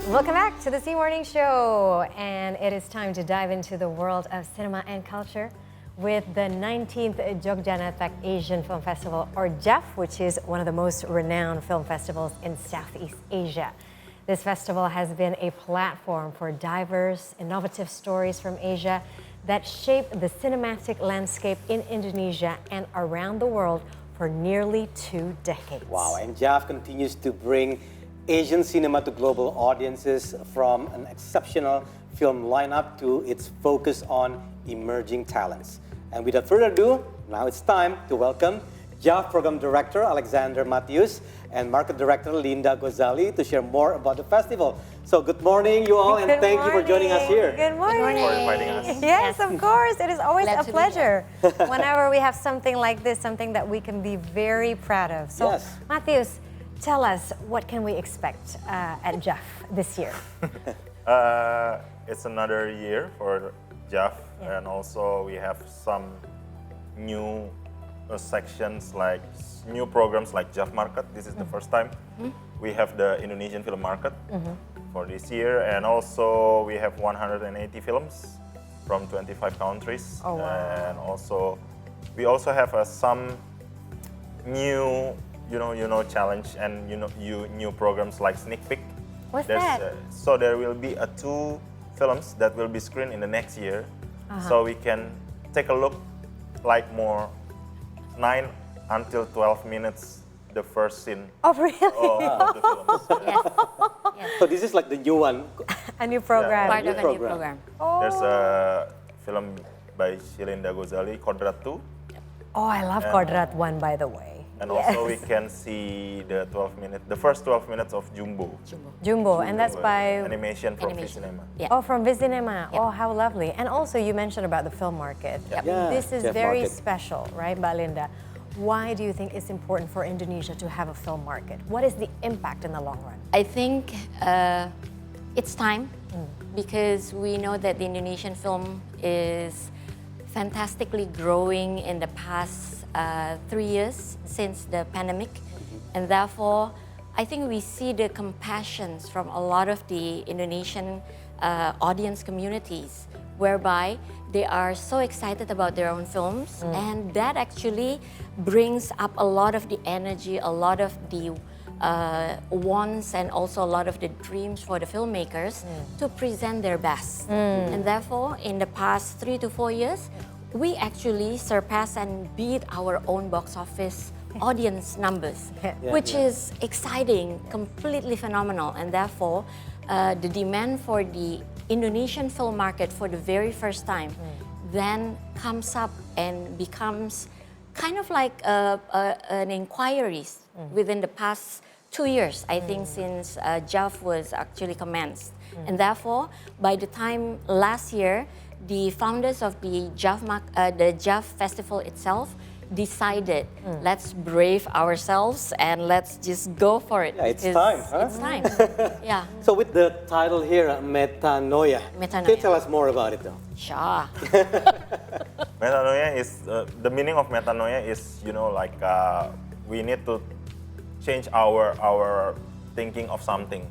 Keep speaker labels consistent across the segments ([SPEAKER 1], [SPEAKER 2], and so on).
[SPEAKER 1] Welcome back to the C Morning Show, and it is time to dive into the world of cinema and culture with the 19th Jogja-NETPAC Asian Film Festival, or JAFF, which is one of the most renowned film festivals in Southeast Asia. This festival has been a platform for diverse, innovative stories from Asia that shape the cinematic landscape in Indonesia and around the world for nearly 2 decades.
[SPEAKER 2] Wow, and JAFF continues to bring Asian cinema to global audiences, from an exceptional film lineup to its focus on emerging talents. And without further ado, now it's time to welcome JAFF Program Director Alexander Matius and Market Director Linda Gozali to share more about the festival. So good morning, you all, and thank you for joining us here.
[SPEAKER 1] Good morning.
[SPEAKER 3] Thank you for inviting us.
[SPEAKER 1] Yes, of course. It is always
[SPEAKER 3] Glad
[SPEAKER 1] a
[SPEAKER 3] to be
[SPEAKER 1] pleasure whenever we have something like this, something that we can be very proud of. So,
[SPEAKER 2] Yes.
[SPEAKER 1] Matius, tell us, what can we expect at JAFF this year?
[SPEAKER 3] It's another year for JAFF, and also we have some new sections, like new programs like JAFF Market. This is the first time we have the Indonesian film market for this year, and also we have 180 films from 25 countries.
[SPEAKER 1] Oh, wow.
[SPEAKER 3] And also we also have some new challenge and new programs like Sneak Peek.
[SPEAKER 1] What's that?
[SPEAKER 3] So there will be 2 films that will be screened in the next year, so we can take a look, like more 9 until 12 minutes, the first scene
[SPEAKER 1] Oh, really?
[SPEAKER 3] of the films.
[SPEAKER 4] Yes,
[SPEAKER 2] So this is like the new one.
[SPEAKER 1] A new program.
[SPEAKER 4] part of a new
[SPEAKER 2] program.
[SPEAKER 4] program.
[SPEAKER 3] There's a film by Linda Gozali, Kodrat 2,
[SPEAKER 1] Oh, I love Kodrat 1, by the way.
[SPEAKER 3] and also we can see the first 12 minutes of Jumbo.
[SPEAKER 1] Jumbo, and that's by...
[SPEAKER 3] Animation from
[SPEAKER 4] Animation.
[SPEAKER 3] Cinema.
[SPEAKER 4] Yeah.
[SPEAKER 1] Oh, from Visinema. Oh, how lovely. And also you mentioned about the film market.
[SPEAKER 2] Yeah,
[SPEAKER 1] This is
[SPEAKER 2] JAFF
[SPEAKER 1] very
[SPEAKER 2] market.
[SPEAKER 1] special, right, Mbak Linda? Why do you think it's important for Indonesia to have a film market? What is the impact in the long run?
[SPEAKER 4] I think it's time, because we know that the Indonesian film is fantastically growing in the past 3 years since the pandemic, and therefore I think we see the compassions from a lot of the Indonesian audience communities, whereby they are so excited about their own films, and that actually brings up a lot of the energy, a lot of the wants, and also a lot of the dreams for the filmmakers to present their best. And therefore, in the past 3 to 4 years, we actually surpass and beat our own box office audience numbers, which is exciting, completely phenomenal. And therefore, the demand for the Indonesian film market for the very first time then comes up and becomes kind of like an inquiries within the past 2 years, I think, since JAFF was actually commenced. And therefore, by the time last year, the founders of the JAFF Festival itself decided, let's brave ourselves and let's just go for it.
[SPEAKER 2] Yeah, it's
[SPEAKER 4] because
[SPEAKER 2] time, huh?
[SPEAKER 4] It's time, yeah.
[SPEAKER 2] So with the title here, Metanoia, can you tell us more about it though?
[SPEAKER 4] Sure.
[SPEAKER 3] Metanoia is the meaning of metanoia is we need to change our thinking of something.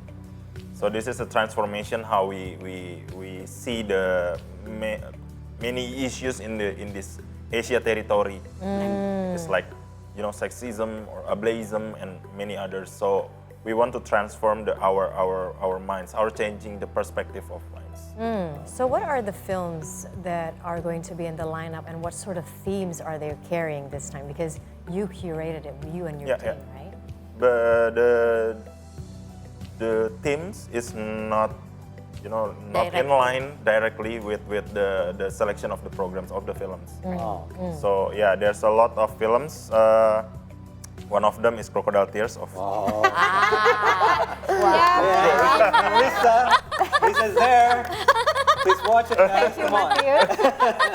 [SPEAKER 3] So this is a transformation how we see the many issues in this Asia territory. It's like sexism or ableism and many others. So we want to transform our minds, changing the perspective of minds.
[SPEAKER 1] So what are the films that are going to be in the lineup, and what sort of themes are they carrying this time? Because you curated it, you and your team, right?
[SPEAKER 3] But the themes is not not in line directly with the selection of the programs of the films. So yeah, there's a lot of films. One of them is Crocodile Tears of
[SPEAKER 2] Lisa's there. Please watch it, guys. Come on.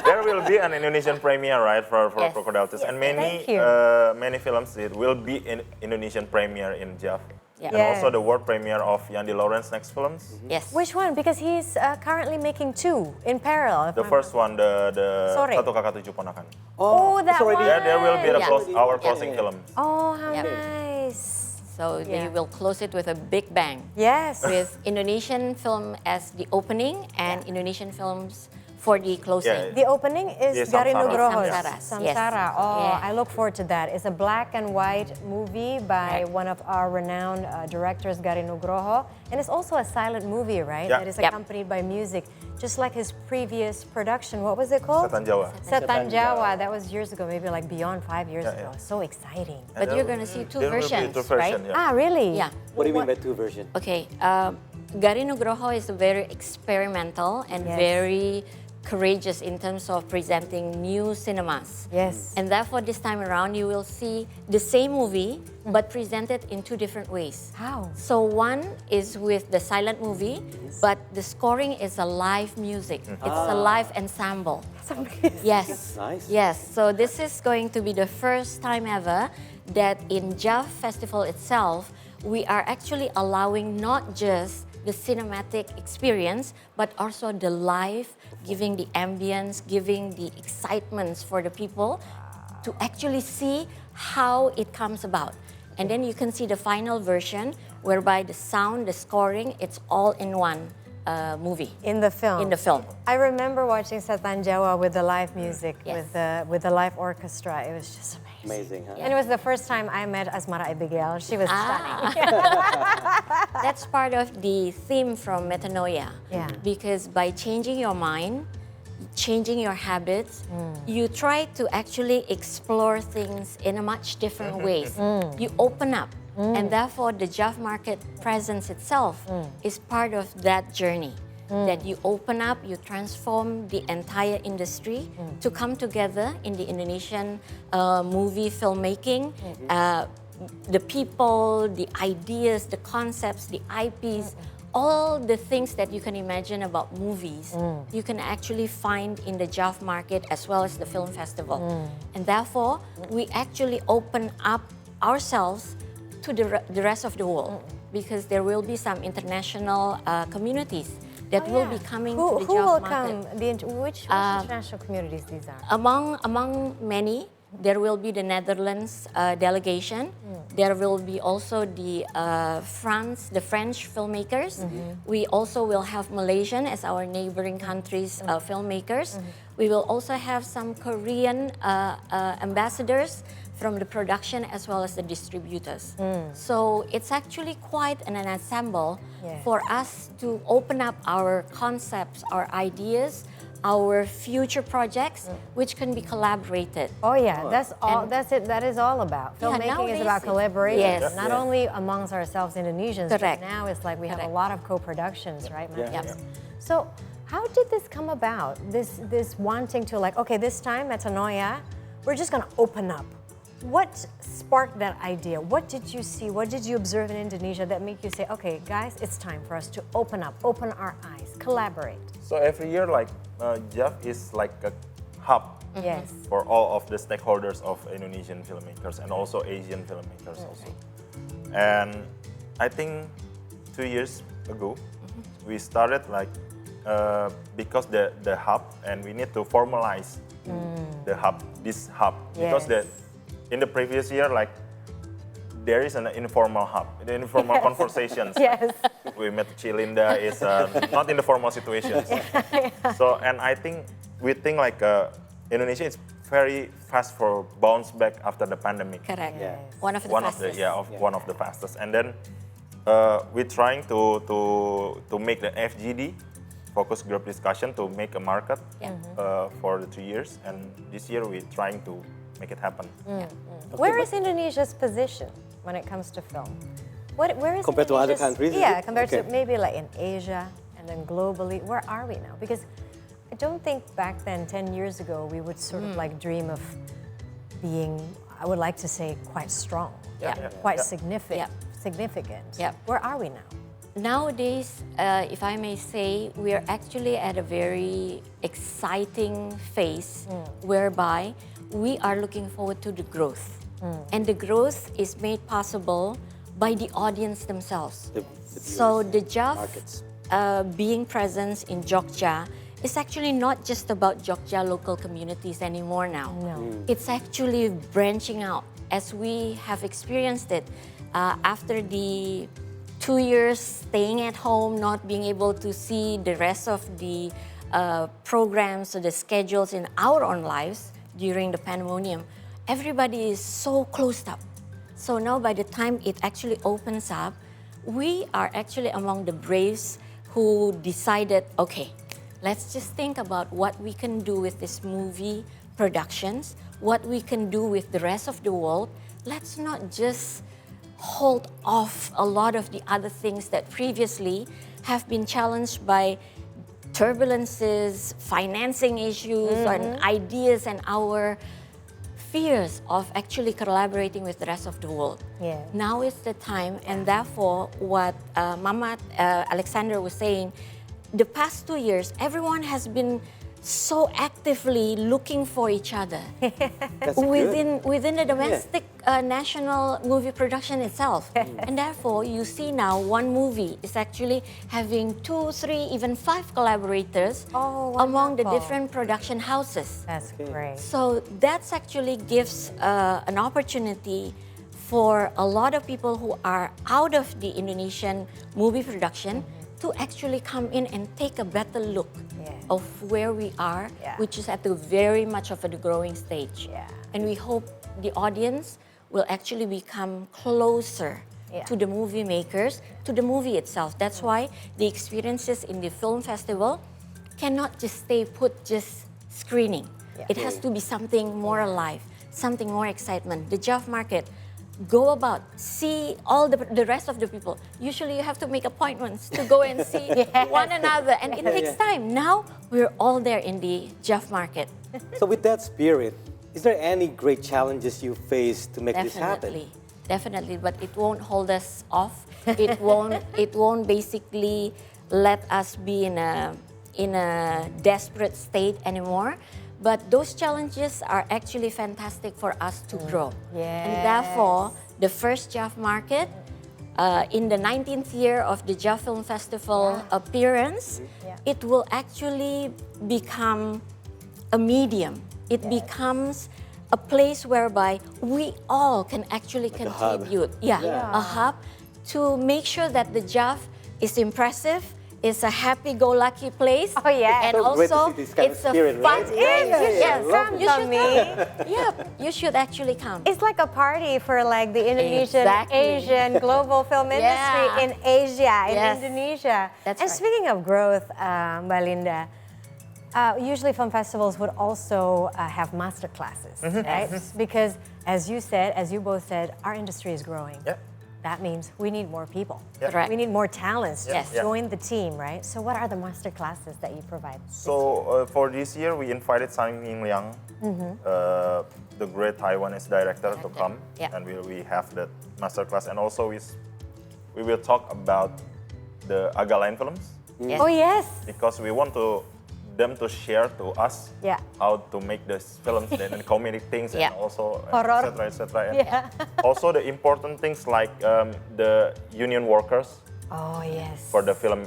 [SPEAKER 3] There will be an Indonesian premiere, right, for Crocodile Tears, and many films it will be in Indonesian premiere in JAFF.
[SPEAKER 4] Yeah.
[SPEAKER 3] And also the world premiere of Yandi Lawrence next films.
[SPEAKER 4] Yes.
[SPEAKER 1] Which one? Because he's currently making 2 in parallel.
[SPEAKER 3] The first one, the
[SPEAKER 1] Sorry.
[SPEAKER 3] Satu Kakak Tujuh Ponakan.
[SPEAKER 1] Oh, that
[SPEAKER 2] it's already
[SPEAKER 1] one.
[SPEAKER 3] There will be
[SPEAKER 2] Yeah.
[SPEAKER 3] our closing film.
[SPEAKER 1] Oh, how
[SPEAKER 4] Yep.
[SPEAKER 1] nice.
[SPEAKER 4] So So they
[SPEAKER 1] Yeah.
[SPEAKER 4] will close it with a big bang.
[SPEAKER 1] Yes.
[SPEAKER 4] With Indonesian film as the opening and Indonesian films for the closing.
[SPEAKER 3] Yeah.
[SPEAKER 1] The opening is
[SPEAKER 3] Yeah,
[SPEAKER 1] Garin
[SPEAKER 3] Samsara.
[SPEAKER 1] Nugroho's
[SPEAKER 4] Samsara, yes.
[SPEAKER 1] Samsara. Oh,
[SPEAKER 4] Yeah.
[SPEAKER 1] I look forward to that. It's a black and white movie by
[SPEAKER 4] Right.
[SPEAKER 1] one of our renowned directors, Garin Nugroho. And it's also a silent movie, right?
[SPEAKER 3] Yeah.
[SPEAKER 1] That is
[SPEAKER 4] Yep.
[SPEAKER 1] accompanied by music, just like his previous production. What was it called?
[SPEAKER 3] Setan Jawa.
[SPEAKER 1] Setan
[SPEAKER 2] Jawa.
[SPEAKER 1] Jawa. That was years ago, maybe like beyond 5 years
[SPEAKER 3] Yeah,
[SPEAKER 1] ago.
[SPEAKER 3] yeah.
[SPEAKER 1] So exciting.
[SPEAKER 3] And
[SPEAKER 4] But
[SPEAKER 3] there
[SPEAKER 4] you're gonna see two
[SPEAKER 3] there will be
[SPEAKER 4] versions,
[SPEAKER 3] two
[SPEAKER 4] right?
[SPEAKER 3] version, yeah.
[SPEAKER 1] Ah, really?
[SPEAKER 4] Yeah.
[SPEAKER 2] What do you mean by two version?
[SPEAKER 4] Okay, Garin Nugroho is very experimental and
[SPEAKER 1] Yes.
[SPEAKER 4] very courageous in terms of presenting new cinemas.
[SPEAKER 1] Yes.
[SPEAKER 4] And therefore, this time around, you will see the same movie, but presented in two different ways.
[SPEAKER 1] How?
[SPEAKER 4] So one is with the silent movie, but the scoring is a live music. It's a live ensemble.
[SPEAKER 1] That's amazing.
[SPEAKER 4] Yes.
[SPEAKER 2] Nice.
[SPEAKER 4] Yes. So this is going to be the first time ever that in JAFF Festival itself, we are actually allowing not just the cinematic experience, but also the live, giving the ambience, giving the excitements for the people to actually see how it comes about. And then you can see the final version whereby the sound, the scoring, it's all in one movie.
[SPEAKER 1] In the film.
[SPEAKER 4] In the film.
[SPEAKER 1] I remember watching Setan Jawa with the live music,
[SPEAKER 4] Yes.
[SPEAKER 1] with the live orchestra. It was just amazing.
[SPEAKER 2] Amazing, huh?
[SPEAKER 1] And it was the first time I met Asmara Abigail. She was stunning.
[SPEAKER 4] That's part of the theme from Metanoia.
[SPEAKER 1] Yeah.
[SPEAKER 4] Because by changing your mind, changing your habits, you try to actually explore things in a much different ways. You open up. And therefore, the JAFF market presence itself is part of that journey. That you open up, you transform the entire industry to come together in the Indonesian movie filmmaking. The people, the ideas, the concepts, the IPs, all the things that you can imagine about movies, you can actually find in the JAFF market as well as the film festival. And therefore, we actually open up ourselves to the rest of the world because there will be some international communities that will be coming
[SPEAKER 1] who,
[SPEAKER 4] to the
[SPEAKER 1] who
[SPEAKER 4] JAFF
[SPEAKER 1] will
[SPEAKER 4] market.
[SPEAKER 1] come? Which international communities these are?
[SPEAKER 4] Among many, there will be the Netherlands delegation. There will be also the French filmmakers. We also will have Malaysian as our neighboring countries' filmmakers. We will also have some Korean ambassadors from the production as well as the distributors. So it's actually quite an ensemble for us to open up our concepts, our ideas, our future projects, which can be collaborated.
[SPEAKER 1] Oh yeah, that's all. That's it. That is all about
[SPEAKER 4] Yeah,
[SPEAKER 1] filmmaking. Is
[SPEAKER 4] nowadays
[SPEAKER 1] about
[SPEAKER 4] it's-
[SPEAKER 1] collaboration.
[SPEAKER 4] Yes.
[SPEAKER 1] Not only amongst ourselves Indonesians,
[SPEAKER 4] Correct.
[SPEAKER 1] but now it's like we have a
[SPEAKER 4] Correct.
[SPEAKER 1] lot of co-productions, right,
[SPEAKER 2] Yeah.
[SPEAKER 1] Matias?
[SPEAKER 4] Yep.
[SPEAKER 1] So how did this come about? This wanting to like, okay, this time Metanoia, we're just gonna open up. What sparked that idea? What did you see? What did you observe in Indonesia that make you say, okay, guys, it's time for us to open up, open our eyes, collaborate?
[SPEAKER 3] So every year, like JAFF is like a hub
[SPEAKER 1] Yes.
[SPEAKER 3] for all of the stakeholders of Indonesian filmmakers and also Asian filmmakers also. And I think 2 years ago, we started like because the hub, and we need to formalize the hub, this hub, because
[SPEAKER 1] Yes.
[SPEAKER 3] in the previous year, like there is an informal hub, the informal conversations.
[SPEAKER 1] Yes.
[SPEAKER 3] We met Chilinda is not in the formal situations. So, and I think we think like Indonesia is very fast for bounce back after the pandemic.
[SPEAKER 4] Correct.
[SPEAKER 2] Yeah.
[SPEAKER 4] One of the fastest.
[SPEAKER 3] One of the fastest. And then we're trying to make the FGD, focus group discussion, to make a market for the 2 years. And this year we're trying to make it happen.
[SPEAKER 1] Where is Indonesia's position when it comes to film? Where is
[SPEAKER 2] Compared to other
[SPEAKER 1] Indonesia's-
[SPEAKER 2] countries, is
[SPEAKER 1] Yeah,
[SPEAKER 2] it?
[SPEAKER 1] compared to
[SPEAKER 2] Okay.
[SPEAKER 1] maybe like in Asia and then globally. Where are we now? Because I don't think back then, 10 years ago, we would sort of like dream of being, I would like to say, quite strong,
[SPEAKER 4] Yeah.
[SPEAKER 1] quite
[SPEAKER 3] Yeah.
[SPEAKER 1] significant.
[SPEAKER 4] Yeah.
[SPEAKER 1] Significant.
[SPEAKER 4] Yeah.
[SPEAKER 1] Where are we now?
[SPEAKER 4] Nowadays, if I may say, we are actually at a very exciting phase whereby we are looking forward to the growth. And the growth is made possible by the audience themselves.
[SPEAKER 2] The
[SPEAKER 4] So the JAFF
[SPEAKER 2] markets.
[SPEAKER 4] being present in Jogja is actually not just about Jogja local communities anymore now.
[SPEAKER 1] No.
[SPEAKER 4] It's actually branching out as we have experienced it. After the 2 years staying at home, not being able to see the rest of the programs or the schedules in our own lives during the pandemonium, everybody is so closed up. So now by the time it actually opens up, we are actually among the braves who decided, okay, let's just think about what we can do with this movie productions, what we can do with the rest of the world. Let's not just hold off a lot of the other things that previously have been challenged by turbulences, financing issues, and ideas, and our fears of actually collaborating with the rest of the world.
[SPEAKER 1] Yeah.
[SPEAKER 4] Now is the time, and therefore what Mama Alexander was saying, the past 2 years, everyone has been so actively looking for each other within the domestic national movie production itself. And therefore, you see now one movie is actually having 2, 3, even 5 collaborators among the different production houses.
[SPEAKER 1] That's great.
[SPEAKER 4] So that's actually gives an opportunity for a lot of people who are out of the Indonesian movie production to actually come in and take a better look of where we are, which is at the very much of a growing stage. And we hope the audience will actually become closer to the movie makers, to the movie itself. That's why the experiences in the film festival cannot just stay put just screening. It has to be something more alive, something more excitement. The JAFF market, go about, see all the rest of the people. Usually you have to make appointments to go and see one another, and it takes time. Now we're all there in the JAFF market.
[SPEAKER 2] So with that spirit, is there any great challenges you face to make this happen?
[SPEAKER 4] Definitely, but it won't hold us off. It won't basically let us be in a desperate state anymore. But those challenges are actually fantastic for us to grow. And therefore, the first JAFF market, in the 19th year of the JAFF Film Festival appearance, it will actually become a medium. It becomes a place whereby we all can actually contribute. A hub to make sure that the JAFF is impressive, it's a happy-go-lucky place. And
[SPEAKER 2] So great to
[SPEAKER 4] also
[SPEAKER 2] see this kind of
[SPEAKER 4] it's a
[SPEAKER 2] spirit,
[SPEAKER 4] fun.
[SPEAKER 2] right?
[SPEAKER 4] You should come. You should actually come.
[SPEAKER 1] It's like a party for like the Indonesian, Asian, global film industry in Asia, in Indonesia.
[SPEAKER 4] That's
[SPEAKER 1] and
[SPEAKER 4] right.
[SPEAKER 1] speaking of growth, Mbak Linda, usually film festivals would also have master classes, right? Because as you said, as you both said, our industry is growing. That means we need more people.
[SPEAKER 4] Correct.
[SPEAKER 1] We need more talents to
[SPEAKER 4] Yes.
[SPEAKER 1] join the team, right? So what are the master classes that you provide?
[SPEAKER 3] So for this year, we invited Sang Liang, the great Taiwanese director, to come, and we have that master class. And also we will talk about the agak lain films,
[SPEAKER 1] Oh yes.
[SPEAKER 3] because we want them to share to us how to make the films and comedic things and also
[SPEAKER 1] Horror.
[SPEAKER 3] etc. And also the important things like the union workers
[SPEAKER 1] Oh yes.
[SPEAKER 3] for the film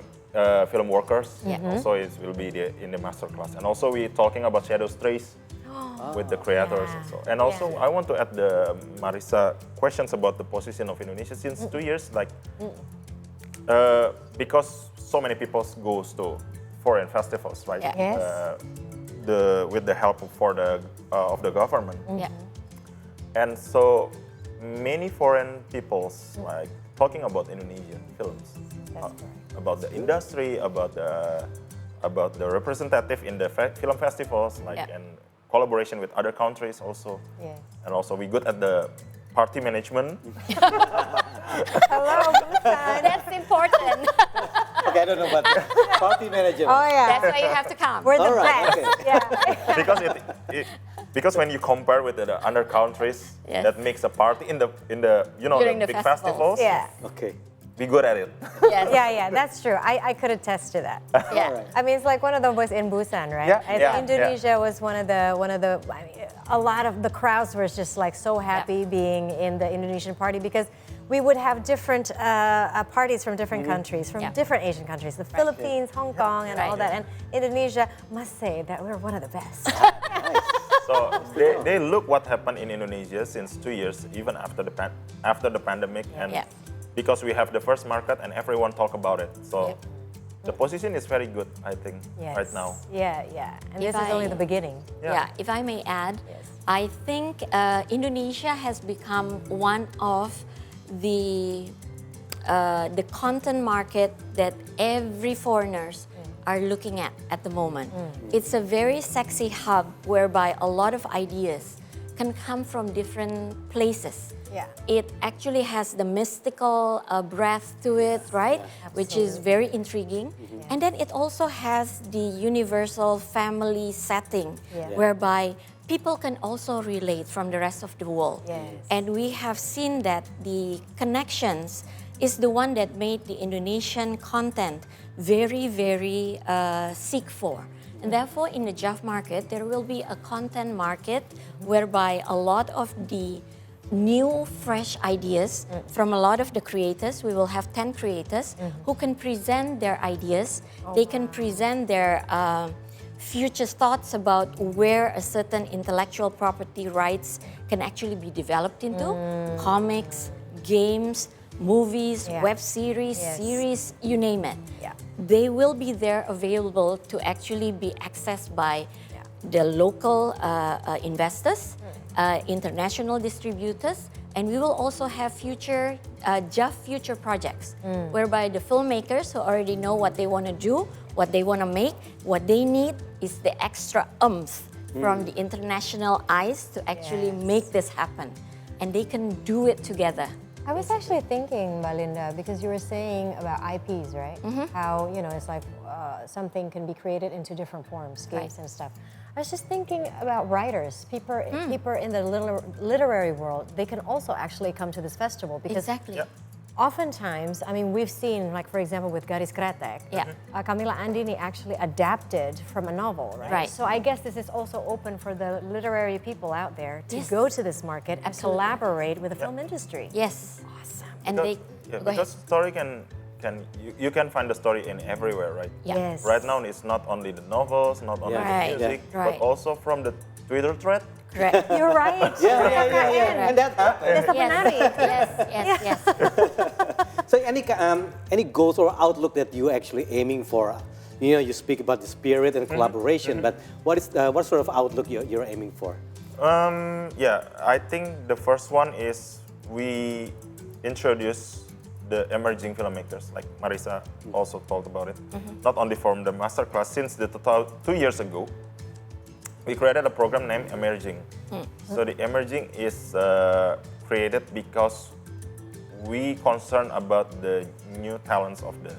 [SPEAKER 3] workers. Also it will be in the master class. And also we talking about shadow strays with the creators also. And also I want to add the Marisa questions about the position of Indonesia since 2 years, like because so many people goes to foreign festivals, right?
[SPEAKER 1] Yes.
[SPEAKER 3] With the help of the government. And so many foreign peoples like talking about Indonesian films, about the industry, about the representative in the film festivals, like and collaboration with other countries also. And also we good at the party management.
[SPEAKER 1] Hello, Busan.
[SPEAKER 4] That's important.
[SPEAKER 2] Okay, I don't know about party manager.
[SPEAKER 1] Oh yeah.
[SPEAKER 4] That's why you have to come.
[SPEAKER 1] We're the
[SPEAKER 2] All right,
[SPEAKER 1] best.
[SPEAKER 2] okay.
[SPEAKER 3] Because when you compare with the other countries that makes a party in the
[SPEAKER 4] During
[SPEAKER 3] the
[SPEAKER 4] the
[SPEAKER 3] big
[SPEAKER 4] festivals.
[SPEAKER 3] festivals,
[SPEAKER 2] Okay.
[SPEAKER 3] be good at it.
[SPEAKER 1] Yeah, that's true. I could attest to that. I mean, it's like one of them was in Busan, right? I think Indonesia was one of the. I mean, a lot of the crowds were just like so happy being in the Indonesian party because we would have different parties from different countries, from different Asian countries, the Philippines, Hong Kong, and all that. And Indonesia must say that we're one of the best.
[SPEAKER 3] So they look what happened in Indonesia since 2 years, even after the pandemic, and
[SPEAKER 4] Yeah.
[SPEAKER 3] because we have the first market and everyone talk about it. So the position is very good, I think,
[SPEAKER 1] Yes.
[SPEAKER 3] right now.
[SPEAKER 1] Yeah, yeah. And
[SPEAKER 4] If
[SPEAKER 1] this is only
[SPEAKER 4] I-
[SPEAKER 1] the beginning.
[SPEAKER 4] Yeah, if I may add,
[SPEAKER 1] Yes.
[SPEAKER 4] I think Indonesia has become one of the content market that every foreigners are looking at the moment. It's a very sexy hub whereby a lot of ideas can come from different places.
[SPEAKER 1] Yeah.
[SPEAKER 4] It actually has the mystical breath to it, right? Which is very intriguing. And then it also has the universal family setting
[SPEAKER 1] Yeah.
[SPEAKER 4] whereby people can also relate from the rest of the world.
[SPEAKER 1] Yes.
[SPEAKER 4] And we have seen that the connections is the one that made the Indonesian content very, very seek for. And therefore, in the JAFF market, there will be a content market whereby a lot of the new, fresh ideas from a lot of the creators, we will have 10 creators who can present their ideas. They can present their future thoughts about where a certain intellectual property rights can actually be developed into, comics, games, movies,
[SPEAKER 1] Yeah.
[SPEAKER 4] web series,
[SPEAKER 1] Yes.
[SPEAKER 4] series, you name it.
[SPEAKER 1] Yeah.
[SPEAKER 4] They will be there available to actually be accessed by the local investors, international distributors, and we will also have future JAFF future projects, whereby the filmmakers who already know what they want to do, what they want to make, what they need is the extra oomph from the international eyes to actually
[SPEAKER 1] Yes.
[SPEAKER 4] make this happen, and they can do it together.
[SPEAKER 1] I was actually thinking, Belinda, because you were saying about IPs, right? How, it's like something can be created into different forms, games and stuff. I was just thinking about writers, people in the literary world, they can also actually come to this festival because
[SPEAKER 4] Exactly.
[SPEAKER 3] Yeah.
[SPEAKER 1] oftentimes, I mean, we've seen, like for example, with Garis Kretek,
[SPEAKER 4] Yeah.
[SPEAKER 1] Camilla Andini actually adapted from a novel, right?
[SPEAKER 4] Right.
[SPEAKER 1] So I guess this is also open for the literary people out there to
[SPEAKER 4] Yes.
[SPEAKER 1] go to this market and
[SPEAKER 4] Absolutely.
[SPEAKER 1] collaborate with the film industry.
[SPEAKER 4] Yes.
[SPEAKER 1] Awesome.
[SPEAKER 4] And
[SPEAKER 3] Because,
[SPEAKER 4] go ahead.
[SPEAKER 3] because story you can find the story in everywhere, right?
[SPEAKER 4] Yeah.
[SPEAKER 1] Yes.
[SPEAKER 3] Right now, it's not only the novels, not only
[SPEAKER 4] Right.
[SPEAKER 3] the music,
[SPEAKER 4] Yeah.
[SPEAKER 3] but
[SPEAKER 4] Right.
[SPEAKER 3] also from the Twitter thread.
[SPEAKER 4] Correct.
[SPEAKER 1] You're right.
[SPEAKER 2] Yeah. And that happens.
[SPEAKER 1] Desa penari.
[SPEAKER 4] Yes.
[SPEAKER 2] So any goals or outlook that you actually aiming for? You speak about the spirit and collaboration, but what sort of outlook you're aiming for?
[SPEAKER 3] I think the first one is we introduce the emerging filmmakers, like Marisa also talked about it. Not only from the masterclass, since the 2 years ago, we created a program named Emerging. So the Emerging is created because we concern about the new talents of the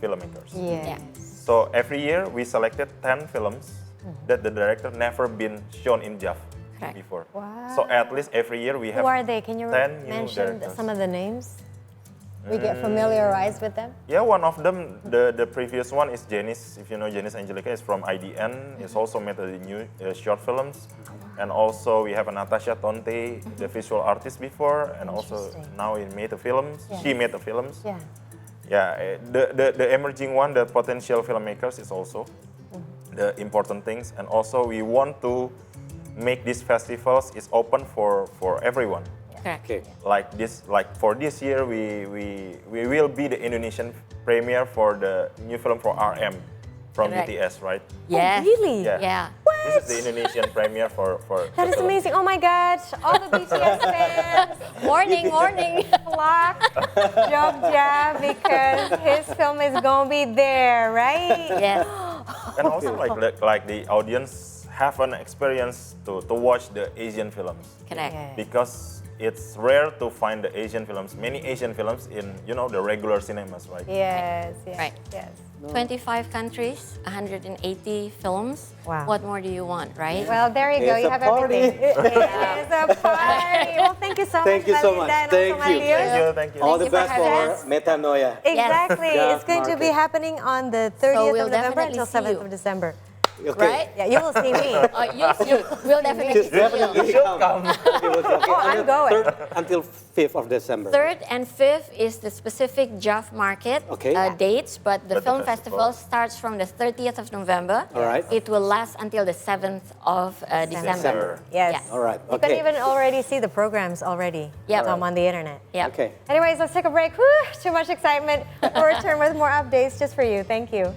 [SPEAKER 3] filmmakers.
[SPEAKER 1] Yes.
[SPEAKER 3] So every year we selected 10 films that the director never been shown in JAFF
[SPEAKER 4] Correct.
[SPEAKER 3] before.
[SPEAKER 1] Wow.
[SPEAKER 3] So at least every year we have
[SPEAKER 1] Who are they? Can you
[SPEAKER 3] 10 new
[SPEAKER 1] mention
[SPEAKER 3] directors.
[SPEAKER 1] some of the names? We get familiarized with them?
[SPEAKER 3] Yeah, one of them, the previous one is Janice. If you know Janice Angelica, is from IDN. It's also made the new short films. And also we have a Natasha Tonte, the visual artist before, and also
[SPEAKER 1] Interesting.
[SPEAKER 3] now he made the films.
[SPEAKER 1] Yeah.
[SPEAKER 3] She made the films.
[SPEAKER 1] Yeah.
[SPEAKER 3] Yeah, the emerging one, the potential filmmakers is also the important things. And also we want to make these festivals is open for everyone.
[SPEAKER 4] Correct.
[SPEAKER 2] Okay.
[SPEAKER 3] Like for this year, we will be the Indonesian premiere for the new film for RM from
[SPEAKER 4] Correct.
[SPEAKER 3] BTS, right?
[SPEAKER 4] Yes.
[SPEAKER 1] really?
[SPEAKER 3] Yeah.
[SPEAKER 4] Yeah.
[SPEAKER 3] This is the Indonesian premiere for
[SPEAKER 1] That
[SPEAKER 3] the
[SPEAKER 1] is
[SPEAKER 3] film.
[SPEAKER 1] amazing. Oh my gosh. All the BTS fans
[SPEAKER 4] Morning.
[SPEAKER 1] flock Jogja because his film is going to be there, right?
[SPEAKER 4] Yes.
[SPEAKER 3] And also like the audience have an experience to watch the Asian films.
[SPEAKER 4] Correct.
[SPEAKER 1] Yeah.
[SPEAKER 3] Because it's rare to find the Asian films, many Asian films in the regular cinemas, right?
[SPEAKER 1] Yes, yes,
[SPEAKER 4] Right.
[SPEAKER 1] yes.
[SPEAKER 4] 25 countries, 180 films.
[SPEAKER 1] Wow.
[SPEAKER 4] What more do you want, right?
[SPEAKER 1] Well, there you go.
[SPEAKER 2] It's
[SPEAKER 1] You
[SPEAKER 2] a
[SPEAKER 1] have
[SPEAKER 2] party.
[SPEAKER 1] everything. It is a party. Well, thank you so
[SPEAKER 2] Thank
[SPEAKER 1] much,
[SPEAKER 2] you so
[SPEAKER 1] Belinda,
[SPEAKER 2] much.
[SPEAKER 1] and
[SPEAKER 2] Thank
[SPEAKER 1] also
[SPEAKER 2] you.
[SPEAKER 1] Matius.
[SPEAKER 3] Thank you.
[SPEAKER 2] All the
[SPEAKER 4] you for
[SPEAKER 2] best
[SPEAKER 4] having
[SPEAKER 2] for
[SPEAKER 4] us.
[SPEAKER 2] Metanoia.
[SPEAKER 1] Exactly.
[SPEAKER 2] Yes.
[SPEAKER 1] It's going to be
[SPEAKER 2] Market.
[SPEAKER 1] happening on the 30th
[SPEAKER 4] we'll
[SPEAKER 1] of November
[SPEAKER 4] definitely
[SPEAKER 1] until
[SPEAKER 4] see
[SPEAKER 1] 7th
[SPEAKER 4] you.
[SPEAKER 1] of December.
[SPEAKER 2] Okay.
[SPEAKER 4] right?
[SPEAKER 1] Yeah, you will see me.
[SPEAKER 4] We'll definitely see you.
[SPEAKER 2] Definitely come. Okay,
[SPEAKER 1] I'm going.
[SPEAKER 2] 3rd until 5th of December.
[SPEAKER 4] 3rd and 5th is the specific JAFF Market
[SPEAKER 2] Okay.
[SPEAKER 4] dates, but the
[SPEAKER 3] But the
[SPEAKER 4] film
[SPEAKER 3] festival.
[SPEAKER 4] festival starts from the 30th of November.
[SPEAKER 2] All right.
[SPEAKER 4] It will last until the 7th of December.
[SPEAKER 1] Yes.
[SPEAKER 2] All right.
[SPEAKER 1] You can
[SPEAKER 2] Okay.
[SPEAKER 1] even already see the programs already
[SPEAKER 4] Yep.
[SPEAKER 1] on the internet.
[SPEAKER 4] Yeah.
[SPEAKER 2] Okay.
[SPEAKER 1] Anyways, let's take a break. Whew, too much excitement. We'll return with more updates just for you. Thank you.